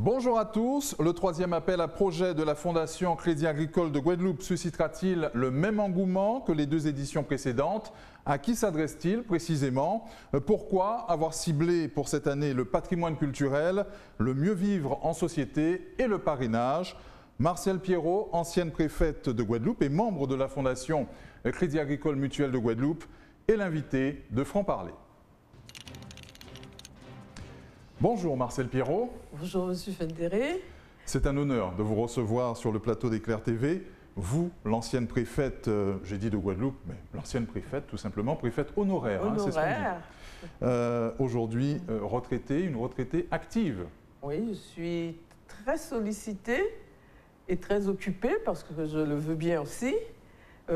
Bonjour à tous. Le troisième appel à projet de la Fondation Crédit Agricole de Guadeloupe suscitera-t-il le même engouement que les deux éditions précédentes? À qui s'adresse-t-il précisément? Pourquoi avoir ciblé pour cette année le patrimoine culturel, le mieux vivre en société et le parrainage? Marcelle Pierrot, ancienne préfète de Guadeloupe et membre de la Fondation Crédit Agricole Mutuel de Guadeloupe, est l'invité de Franc-Parler. Bonjour Marcelle Pierrot. Bonjour Monsieur Fendéré. C'est un honneur de vous recevoir sur le plateau d'Éclair TV. Vous, l'ancienne préfète, j'ai dit de Guadeloupe, mais l'ancienne préfète, tout simplement, préfète honoraire. Honoraire. Aujourd'hui, retraitée, une retraitée active. Oui, je suis très sollicitée et très occupée, parce que je le veux bien aussi,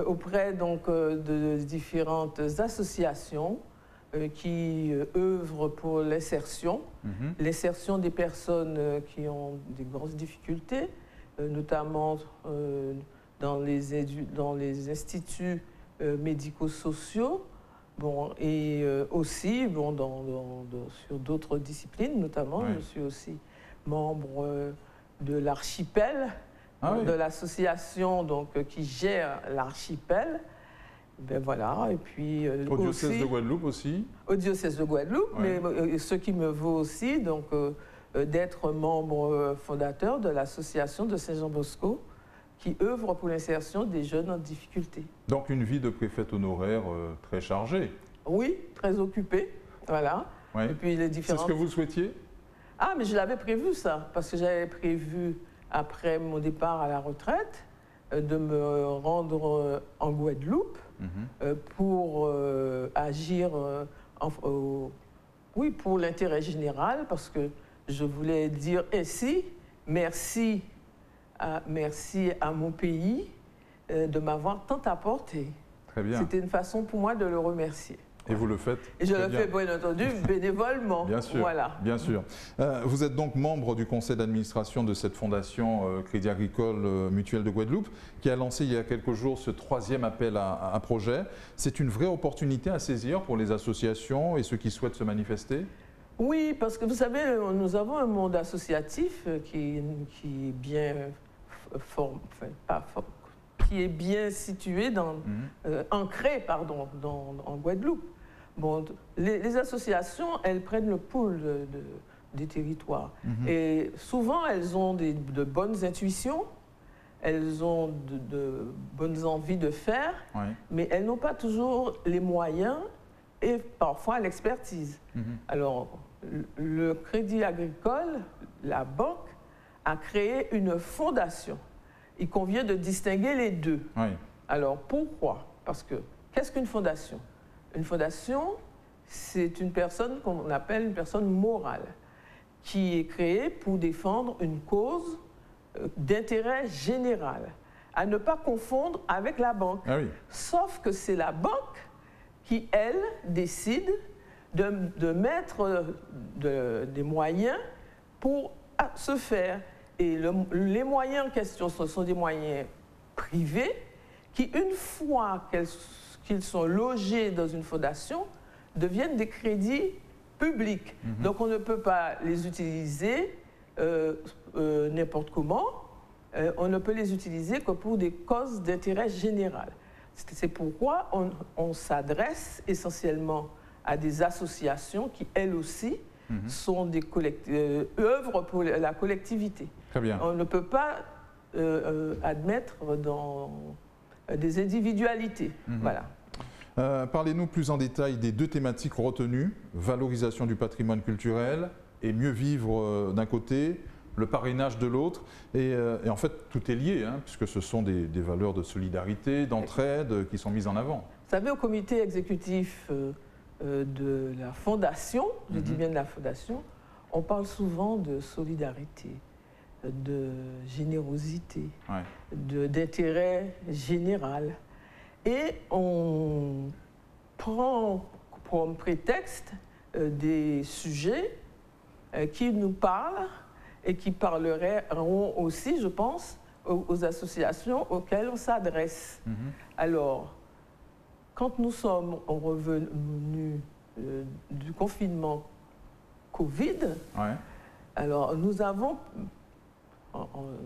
auprès donc de différentes associations qui œuvrent pour l'insertion, l'insertion des personnes qui ont des grosses difficultés, notamment dans les instituts médico-sociaux, et aussi sur d'autres disciplines, notamment. Oui. Je suis aussi membre de l'archipel, de l'association qui gère l'archipel. Ben voilà, et puis au diocèse de Guadeloupe aussi. Au diocèse de Guadeloupe, ouais. Mais ce qui me vaut aussi d'être membre fondateur de l'association de Saint-Jean-Bosco qui œuvre pour l'insertion des jeunes en difficulté. Donc une vie de préfète honoraire très chargée. Oui, très occupée, voilà. Ouais. Et puis les différentes... C'est ce que vous souhaitiez? Ah, mais je l'avais prévu ça, parce que j'avais prévu, après mon départ à la retraite, de me rendre en Guadeloupe pour agir pour l'intérêt général, parce que je voulais dire ainsi merci à mon pays de m'avoir tant apporté. Très bien. C'était une façon pour moi de le remercier. Et vous le faites? Et je le fais bien entendu bénévolement. Bien sûr, voilà. Bien sûr. Vous êtes donc membre du conseil d'administration de cette fondation Crédit Agricole Mutuel de Guadeloupe qui a lancé il y a quelques jours ce troisième appel à projet. C'est une vraie opportunité à saisir pour les associations et ceux qui souhaitent se manifester? Oui, parce que vous savez, nous avons un monde associatif qui est bien qui est bien situé, ancré en Guadeloupe. Bon, les associations, elles prennent le pouls des territoires. Et souvent, elles ont de bonnes intuitions, elles ont de bonnes envies de faire, mais elles n'ont pas toujours les moyens et parfois l'expertise. Alors, le Crédit Agricole, la banque, a créé une fondation. Il convient de distinguer les deux. Alors, pourquoi? Parce que, qu'est-ce qu'une fondation? Une fondation, c'est une personne qu'on appelle une personne morale, qui est créée pour défendre une cause d'intérêt général, à ne pas confondre avec la banque. Sauf que c'est la banque qui, elle, décide de mettre des moyens pour se faire. Et les moyens en question, ce sont des moyens privés qui, une fois qu'ils sont logés dans une fondation, deviennent des crédits publics. Donc on ne peut pas les utiliser n'importe comment, on ne peut les utiliser que pour des causes d'intérêt général. C'est pourquoi on s'adresse essentiellement à des associations qui, elles aussi, sont œuvrent pour la collectivité. Très bien. On ne peut pas admettre des individualités. Voilà. Parlez-nous plus en détail des deux thématiques retenues, valorisation du patrimoine culturel et mieux vivre d'un côté, le parrainage de l'autre. Et en fait, tout est lié, puisque ce sont des valeurs de solidarité, d'entraide qui sont mises en avant. Vous savez, au comité exécutif de la Fondation, je dis bien de la Fondation, on parle souvent de solidarité, de générosité, d'intérêt général. Et on prend comme prétexte des sujets qui nous parlent et qui parleront aussi, je pense, aux associations auxquelles on s'adresse. Alors, quand nous sommes revenus du confinement Covid, Alors, nous avons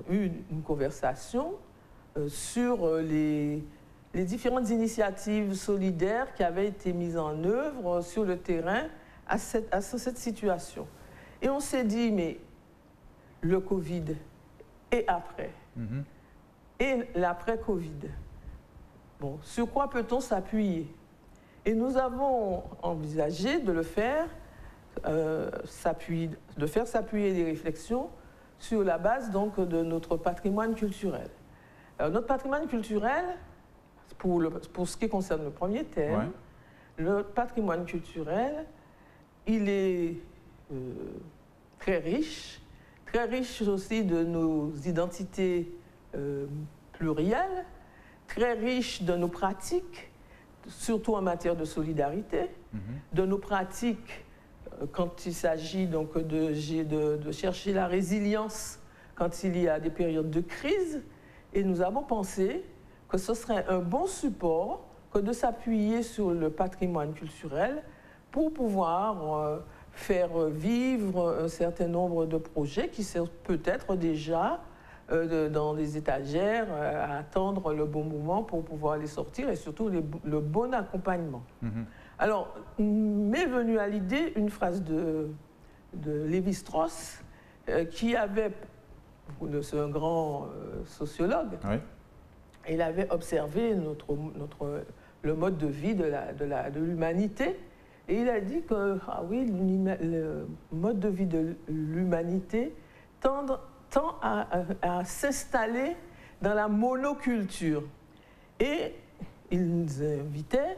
eu une conversation sur les différentes initiatives solidaires qui avaient été mises en œuvre sur le terrain à cette situation. Et on s'est dit, mais le Covid et après, et l'après-Covid, bon, sur quoi peut-on s'appuyer? Et nous avons envisagé de le faire, de faire s'appuyer des réflexions sur la base donc de notre patrimoine culturel. Alors, notre patrimoine culturel, pour ce qui concerne le premier thème, le patrimoine culturel, il est très riche aussi de nos identités plurielles, très riche de nos pratiques, surtout en matière de solidarité, de nos pratiques quand il s'agit donc de chercher la résilience quand il y a des périodes de crise. Et nous avons pensé que ce serait un bon support que de s'appuyer sur le patrimoine culturel pour pouvoir faire vivre un certain nombre de projets qui sont peut-être déjà dans les étagères à attendre le bon moment pour pouvoir les sortir et surtout le bon accompagnement. Alors, m'est venue à l'idée une phrase de Lévi-Strauss qui avait, c'est un grand sociologue, il avait observé le mode de vie de l'humanité et il a dit que, le mode de vie de l'humanité tend à s'installer dans la monoculture. Et il nous invitait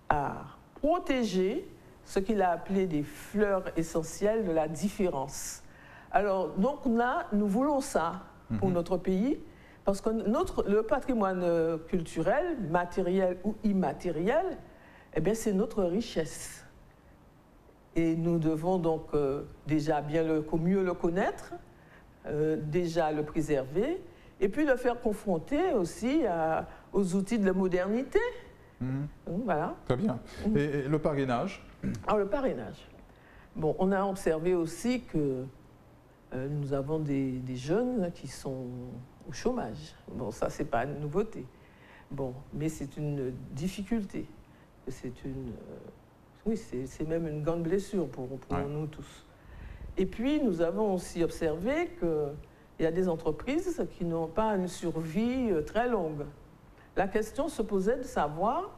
à protéger ce qu'il a appelé des fleurs essentielles de la différence. Alors, donc là, nous voulons ça pour notre pays, parce que le patrimoine culturel, matériel ou immatériel, eh bien, c'est notre richesse. Et nous devons donc déjà mieux le connaître, déjà le préserver, et puis le faire confronter aussi aux outils de la modernité. Voilà. Très bien. Et le parrainage? Alors, le parrainage. Bon, on a observé aussi que nous avons des jeunes qui sont au chômage. Bon, ça, c'est pas une nouveauté. Bon, mais c'est une difficulté. Oui, c'est même une grande blessure pour nous tous. Et puis, nous avons aussi observé qu'il y a des entreprises qui n'ont pas une survie très longue. La question se posait de savoir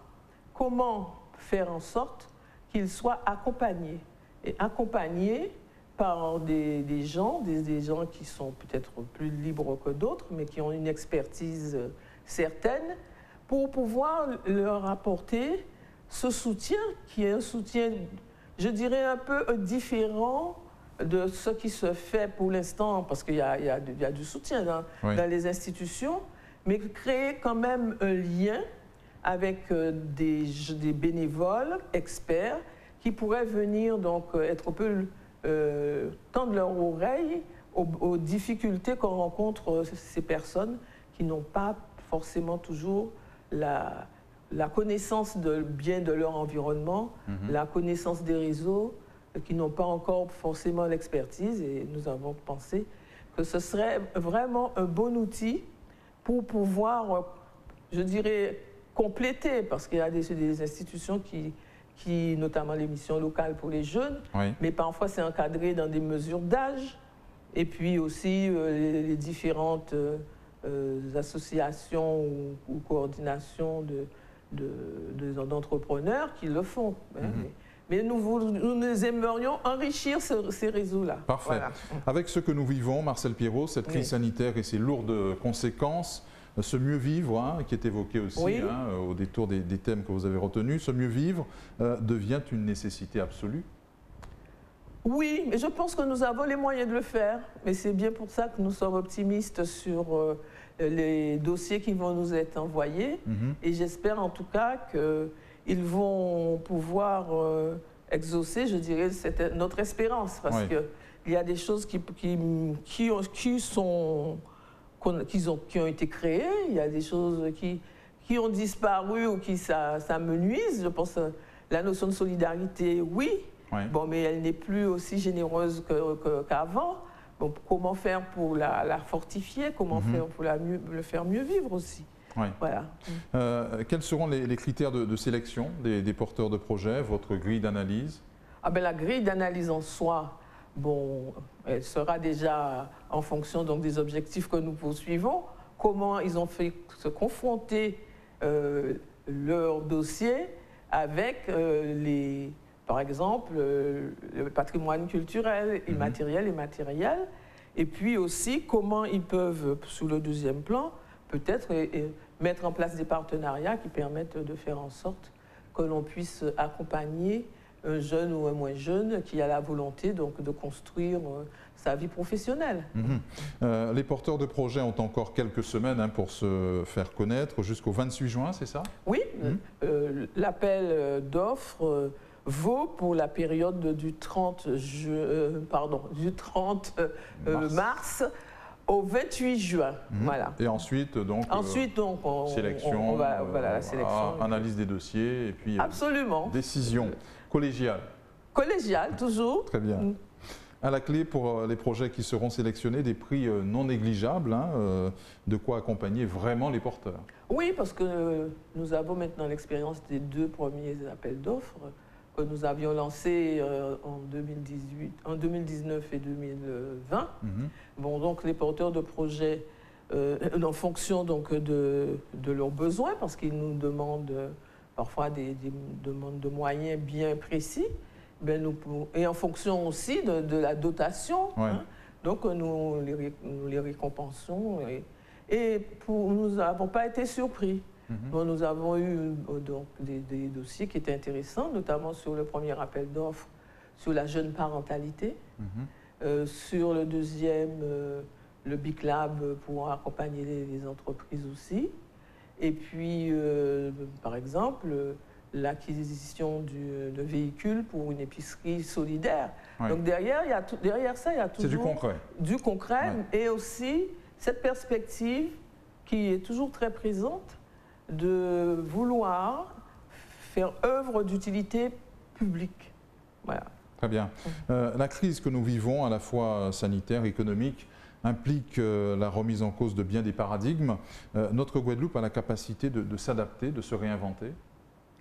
comment faire en sorte qu'ils soient accompagnés. Et accompagnés par des gens qui sont peut-être plus libres que d'autres, mais qui ont une expertise certaine, pour pouvoir leur apporter ce soutien, qui est un soutien, je dirais, un peu différent de ce qui se fait pour l'instant, parce qu'il y a du soutien dans les institutions, mais créer quand même un lien avec des bénévoles, experts, qui pourraient venir donc être un peu tendre leur oreille aux difficultés qu'on rencontre ces personnes qui n'ont pas forcément toujours la connaissance bien de leur environnement, la connaissance des réseaux, qui n'ont pas encore forcément l'expertise. Et nous avons pensé que ce serait vraiment un bon outil pour pouvoir, je dirais, compléter, parce qu'il y a des institutions qui, notamment les missions locales pour les jeunes, mais parfois c'est encadré dans des mesures d'âge, et puis aussi les différentes associations ou coordinations d'entrepreneurs qui le font. Mais nous aimerions enrichir ces réseaux-là. Parfait. Voilà. Avec ce que nous vivons, Marcel Pirot, cette crise sanitaire et ses lourdes conséquences, ce mieux vivre, qui est évoqué aussi au détour des thèmes que vous avez retenus, ce mieux vivre devient une nécessité absolue? Oui, mais je pense que nous avons les moyens de le faire. Mais c'est bien pour ça que nous sommes optimistes sur les dossiers qui vont nous être envoyés. Et j'espère en tout cas qu'ils vont pouvoir exaucer, je dirais, notre espérance. Parce qu'il y a des choses qui ont été créées, il y a des choses qui ont disparu ou qui s'amenuisent. Je pense que la notion de solidarité, oui. Bon, mais elle n'est plus aussi généreuse qu'avant. bon, comment faire pour la fortifier, comment faire pour le faire mieux vivre aussi. Ouais. Voilà. Quels seront les critères de sélection des porteurs de projets, votre grille d'analyse? Ah ben, la grille d'analyse en soi, bon, elle sera déjà en fonction donc, des objectifs que nous poursuivons, comment ils ont fait se confronter leur dossier avec par exemple, le patrimoine culturel, immatériel et matériel, et puis aussi comment ils peuvent, sous le deuxième plan, peut-être mettre en place des partenariats qui permettent de faire en sorte que l'on puisse accompagner un jeune ou un moins jeune qui a la volonté donc, de construire sa vie professionnelle. Les porteurs de projets ont encore quelques semaines pour se faire connaître, jusqu'au 28 juin, c'est ça? Oui, l'appel d'offres vaut pour la période du 30 mars au 28 juin. Voilà. Et ensuite, donc, sélection, la sélection, analyse des dossiers et puis absolument. Décision collégiale. Collégiale, toujours. Très bien. À la clé, pour les projets qui seront sélectionnés, des prix non négligeables, de quoi accompagner vraiment les porteurs. Oui, parce que nous avons maintenant l'expérience des 2 premiers appels d'offres que nous avions lancés en 2019 et 2020. Bon, donc les porteurs de projets, en fonction donc, de leurs besoins, parce qu'ils nous demandent parfois des demandes de moyens bien précis, et en fonction aussi de la dotation. Ouais. Donc nous les récompensons et nous n'avons pas été surpris. Bon, nous avons eu donc, des dossiers qui étaient intéressants, notamment sur le premier appel d'offres sur la jeune parentalité, sur le deuxième, le Big Lab pour accompagner les entreprises aussi, et puis par exemple l'acquisition de véhicules pour une épicerie solidaire. Ouais. Donc derrière ça, il y a toujours du concret et aussi cette perspective qui est toujours très présente de vouloir faire œuvre d'utilité publique. Voilà. Très bien. La crise que nous vivons, à la fois sanitaire, économique, implique la remise en cause de bien des paradigmes. Notre Guadeloupe a la capacité de s'adapter, de se réinventer?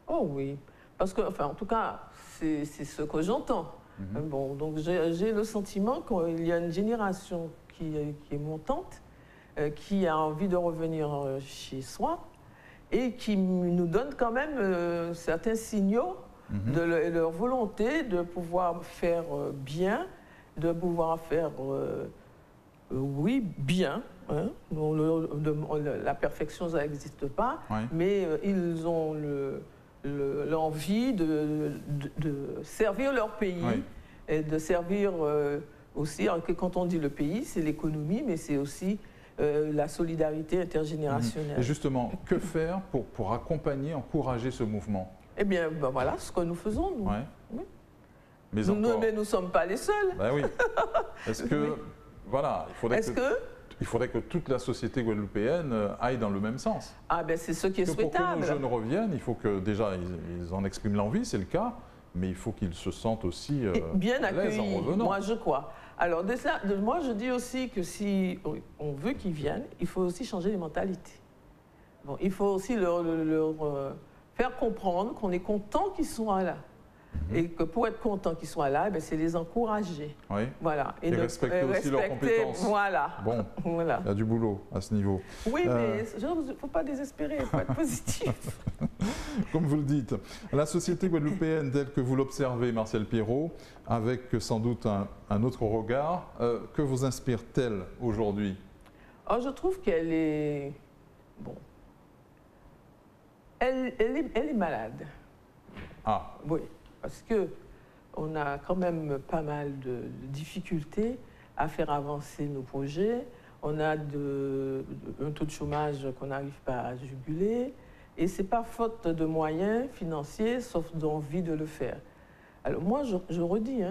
Oh oui, parce que, enfin, en tout cas, c'est ce que j'entends. Bon, donc j'ai le sentiment qu'il y a une génération qui est montante, qui a envie de revenir chez soi et qui nous donne quand même certains signaux de leur volonté de pouvoir faire bien, de pouvoir faire, oui, bien. Hein. Bon, la perfection, ça n'existe pas, mais ils ont l'envie de servir leur pays et de servir aussi, quand on dit le pays, c'est l'économie, mais c'est aussi la solidarité intergénérationnelle. Et justement, que faire pour accompagner, encourager ce mouvement? Eh bien, voilà ce que nous faisons. Nous. Oui. Mais nous ne sommes pas les seuls. Ben oui. Est-ce que, voilà, il faudrait que toute la société guadeloupéenne aille dans le même sens? Ah ben c'est ce qui est souhaitable. Pour que nos jeunes reviennent, il faut que déjà ils en expriment l'envie, c'est le cas, mais il faut qu'ils se sentent aussi bien à l'aise en revenant. Moi je crois. Alors moi je dis aussi que si on veut qu'ils viennent, il faut aussi changer les mentalités. Bon, il faut aussi leur faire comprendre qu'on est content qu'ils soient là. Et que pour être content qu'ils soient là, c'est les encourager. Oui. Voilà. Et respecter aussi leurs compétences. Voilà. Bon, voilà. Il y a du boulot à ce niveau. Oui, mais il ne faut pas désespérer, il faut être positif. Comme vous le dites, la société guadeloupéenne telle que vous l'observez, Martial Pierrot, avec sans doute un autre regard, que vous inspire-t-elle aujourd'hui? Je trouve qu'elle est... Bon. Elle est malade. Ah. Oui. Parce qu'on a quand même pas mal de difficultés à faire avancer nos projets. On a un taux de chômage qu'on n'arrive pas à juguler. Et ce n'est pas faute de moyens financiers, sauf d'envie de le faire. Alors moi, je redis,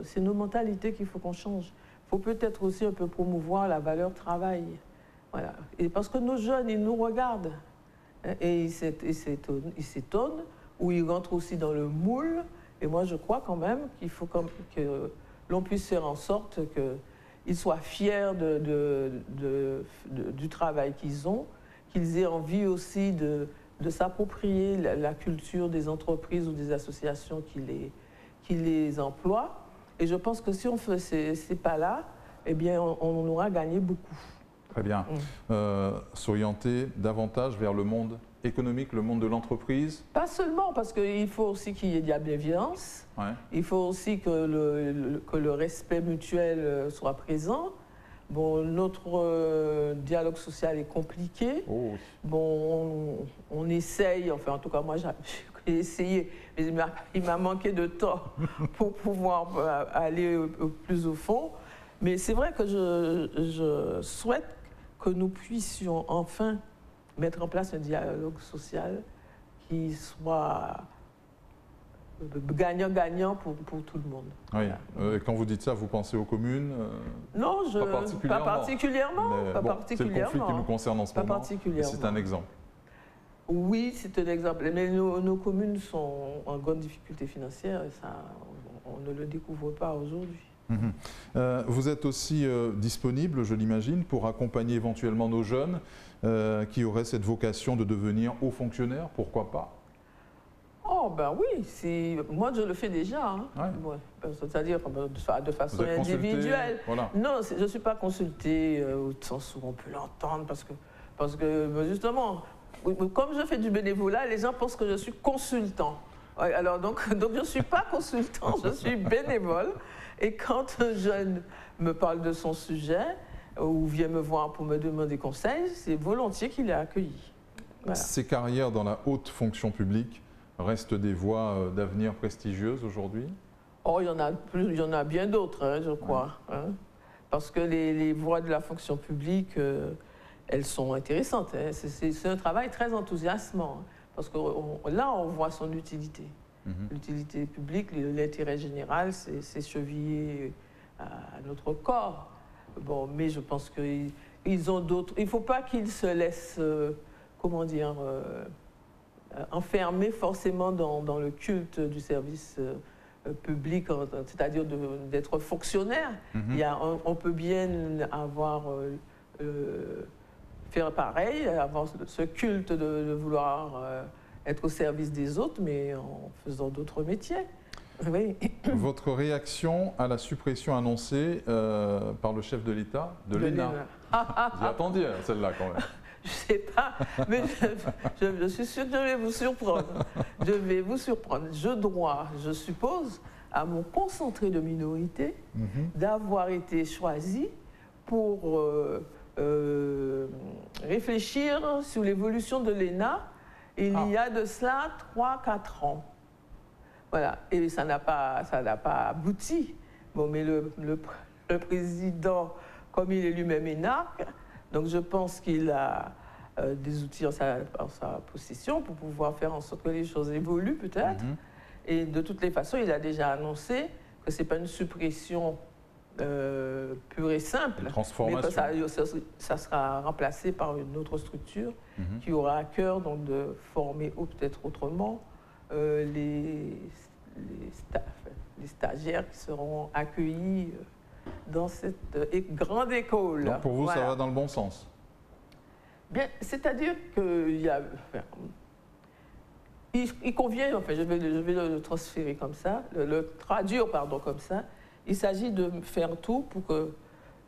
c'est nos mentalités qu'il faut qu'on change. Il faut peut-être aussi un peu promouvoir la valeur travail. Voilà. Et parce que nos jeunes, ils nous regardent. Et ils s'étonnent, ou ils rentrent aussi dans le moule. Et moi, je crois quand même qu'il faut que l'on puisse faire en sorte ils soient fiers du travail qu'ils ont, qu'ils aient envie aussi de s'approprier la culture des entreprises ou des associations qui les emploient. Et je pense que si on fait ces pas-là, eh bien, on aura gagné beaucoup. Très bien. S'orienter davantage vers le monde économique, le monde de l'entreprise? Pas seulement, parce qu'il faut aussi qu'il y ait de la bienveillance. Ouais. Il faut aussi que le respect mutuel soit présent. Bon, notre dialogue social est compliqué. Oh. Bon, on essaye, enfin en tout cas moi j'ai essayé, mais il m'a manqué de temps pour pouvoir aller plus au fond. Mais c'est vrai que je souhaite que nous puissions enfin mettre en place un dialogue social qui soit gagnant-gagnant pour tout le monde. Oui. Voilà. Quand vous dites ça, vous pensez aux communes? Non, pas particulièrement. C'est le conflit qui nous concerne en ce moment. Pas particulièrement. C'est un exemple. Oui, c'est un exemple. Mais nos communes sont en grande difficulté financière et ça, on ne le découvre pas aujourd'hui. Vous êtes aussi disponible, je l'imagine, pour accompagner éventuellement nos jeunes qui auraient cette vocation de devenir hauts fonctionnaires, pourquoi pas? Oh ben oui, moi je le fais déjà, hein. Ouais. C'est-à-dire de façon individuelle. Voilà. Non, je ne suis pas consultée au sens où on peut l'entendre parce que justement, comme je fais du bénévolat, les gens pensent que je suis consultant. Alors donc je ne suis pas consultant, je suis bénévole. Et quand un jeune me parle de son sujet ou vient me voir pour me demander conseil, c'est volontiers qu'il est accueilli. Voilà. Ces carrières dans la haute fonction publique restent des voies d'avenir prestigieuses aujourd'hui? Oh, il y en a bien d'autres, hein, je crois. Ouais. Hein, parce que les voies de la fonction publique, elles sont intéressantes. Hein. C'est un travail très enthousiasmant. Hein, parce que là, on voit son utilité. L'utilité publique, l'intérêt général, c'est chevillé à notre corps. Bon, mais je pense qu'ils ont d'autres. Il ne faut pas qu'ils se laissent, enfermer forcément dans le culte du service public, c'est-à-dire d'être fonctionnaire. On peut bien faire pareil, avoir ce culte de vouloir être au service des autres, mais en faisant d'autres métiers. Oui. Votre réaction à la suppression annoncée par le chef de l'État de l'ENA? Vous y attendiez celle-là quand même. Je ne sais pas, mais je suis sûre que je vais vous surprendre. Je vais vous surprendre. Je dois, je suppose, à mon concentré de minorité, d'avoir été choisi pour réfléchir sur l'évolution de l'ENA. Il y a de cela 3-4 ans. Voilà. Et ça n'a pas abouti. Bon, mais le président, comme il est lui-même énarque, donc je pense qu'il a des outils en sa possession pour pouvoir faire en sorte que les choses évoluent peut-être. Et de toutes les façons, il a déjà annoncé que ce n'est pas une suppression pure et simple, mais que ça sera remplacé par une autre structure qui aura à cœur donc, de former ou peut-être autrement les stagiaires qui seront accueillis dans cette grande école. Donc pour vous, voilà. Ça va dans le bon sens? Bien, c'est-à-dire qu'il y a... Il convient, enfin, je vais le transférer comme ça, le traduire, pardon, comme ça. Il s'agit de faire tout pour que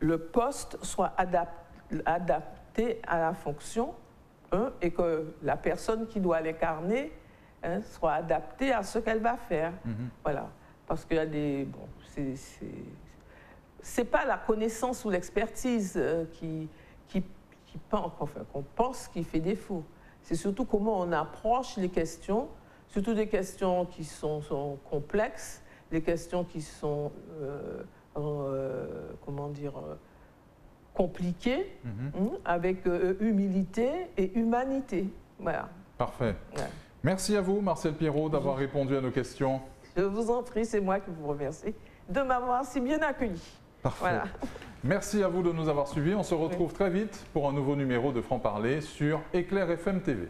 le poste soit adapté à la fonction et que la personne qui doit l'incarner soit adaptée à ce qu'elle va faire. Voilà. Parce qu'il y a des... Bon, c'est pas la connaissance ou l'expertise qu'on pense qui fait défaut. C'est surtout comment on approche les questions, surtout des questions qui sont complexes, des questions qui sont, compliquées, avec humilité et humanité. Voilà. Parfait. Ouais. Merci à vous, Marcel Pierrot, d'avoir répondu à nos questions. Je vous en prie, c'est moi qui vous remercie de m'avoir si bien accueilli. Parfait. Voilà. Merci à vous de nous avoir suivis. On se retrouve très vite pour un nouveau numéro de Franc Parler sur Éclair FM TV.